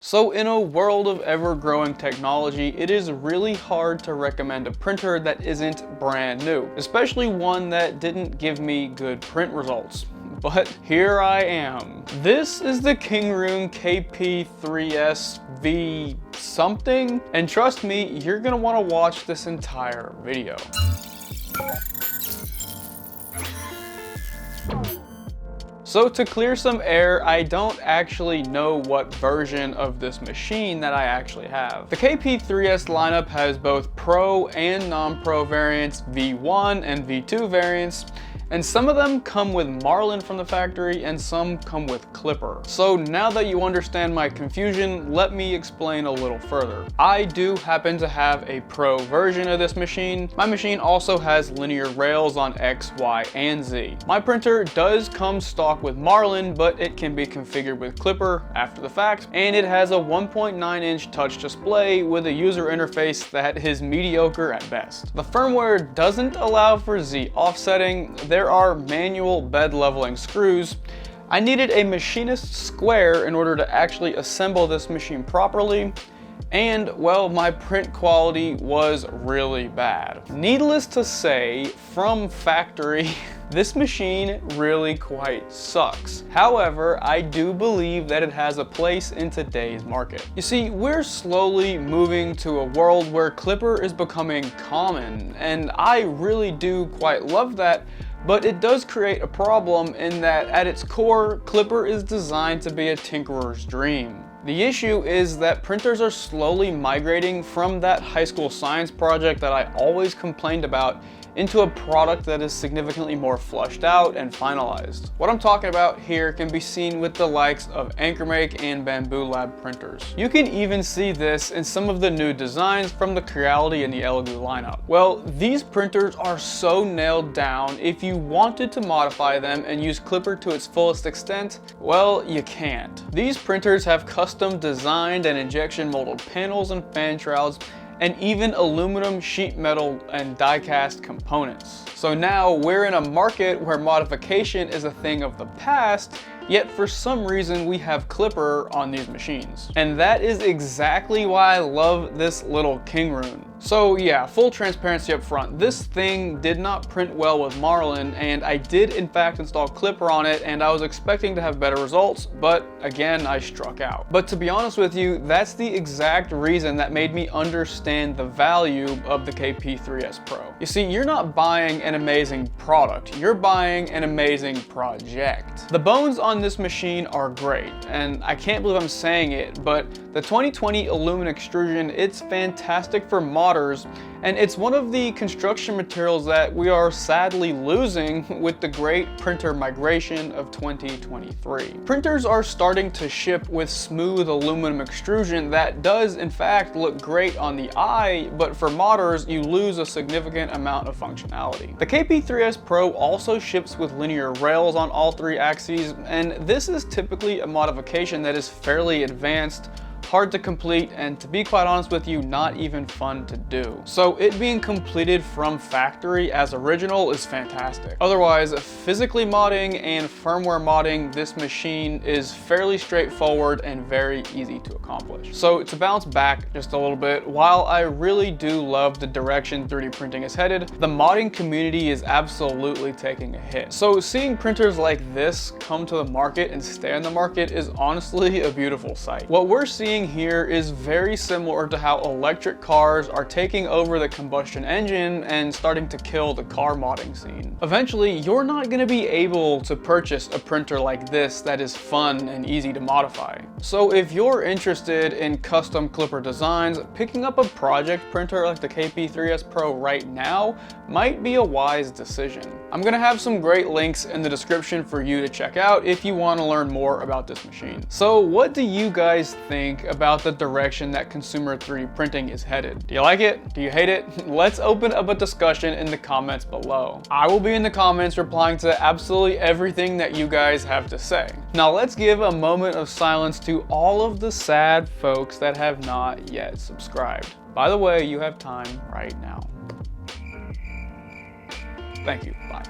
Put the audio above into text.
So in a world of ever-growing technology, it is really hard to recommend a printer that isn't brand new, especially one that didn't give me good print results. But here I am. This is the Kingroon KP3S V something, and trust me, you're gonna want to watch this entire video. So to clear some air, I don't actually know what version of this machine that I actually have. The KP3S lineup has both Pro and non-Pro variants, V1 and V2 variants, and some of them come with Marlin from the factory and some come with Klipper. So now that you understand my confusion, let me explain a little further. I do happen to have a Pro version of this machine. My machine also has linear rails on X, Y, and Z. My printer does come stock with Marlin, but it can be configured with Klipper after the fact, and it has a 1.9-inch touch display with a user interface that is mediocre at best. The firmware doesn't allow for Z offsetting. There are manual bed leveling screws. I needed a machinist square in order to actually assemble this machine properly, and well, my print quality was really bad. Needless to say, from factory, this machine really quite sucks. However, I do believe that it has a place in today's market. You see, we're slowly moving to a world where Klipper is becoming common, and I really do quite love that. But it does create a problem in that at its core, Klipper is designed to be a tinkerer's dream. The issue is that printers are slowly migrating from that high school science project that I always complained about into a product that is significantly more fleshed out and finalized. What I'm talking about here can be seen with the likes of Anchormake and Bamboo Lab printers. You can even see this in some of the new designs from the Creality and the Elegoo lineup. Well, these printers are so nailed down, if you wanted to modify them and use Klipper to its fullest extent, well, you can't. These printers have custom designed and injection molded panels and fan shrouds, and even aluminum, sheet metal, and die-cast components. So now we're in a market where modification is a thing of the past, yet for some reason we have Klipper on these machines. And that is exactly why I love this little Kingroon. So yeah, full transparency up front, this thing did not print well with Marlin, and I did in fact install Klipper on it, and I was expecting to have better results, but again, I struck out. But to be honest with you, that's the exact reason that made me understand the value of the KP3S Pro. You see, you're not buying an amazing product, you're buying an amazing project. The bones on this machine are great, and I can't believe I'm saying it, but the 2020 aluminum extrusion, it's fantastic for modders, and it's one of the construction materials that we are sadly losing with the great printer migration of 2023. Printers are starting to ship with smooth aluminum extrusion that does in fact look great on the eye, but for modders, you lose a significant amount of functionality. The KP3S Pro also ships with linear rails on all three axes, and this is typically a modification that is fairly advanced, hard to complete, and to be quite honest with you, not even fun to do. So it being completed from factory as original is fantastic. Otherwise, physically modding and firmware modding this machine is fairly straightforward and very easy to accomplish. So to bounce back just a little bit, while I really do love the direction 3D printing is headed, the modding community is absolutely taking a hit. So seeing printers like this come to the market and stay on the market is honestly a beautiful sight. What we're seeing here is very similar to how electric cars are taking over the combustion engine and starting to kill the car modding scene. Eventually, you're not going to be able to purchase a printer like this that is fun and easy to modify. So if you're interested in custom Klipper designs, picking up a project printer like the KP3S Pro right now might be a wise decision. I'm going to have some great links in the description for you to check out if you want to learn more about this machine. So what do you guys think about the direction that consumer 3D printing is headed? Do you like it? Do you hate it? Let's open up a discussion in the comments below. I will be in the comments replying to absolutely everything that you guys have to say. Now let's give a moment of silence to all of the sad folks that have not yet subscribed. By the way, you have time right now. Thank you. Bye.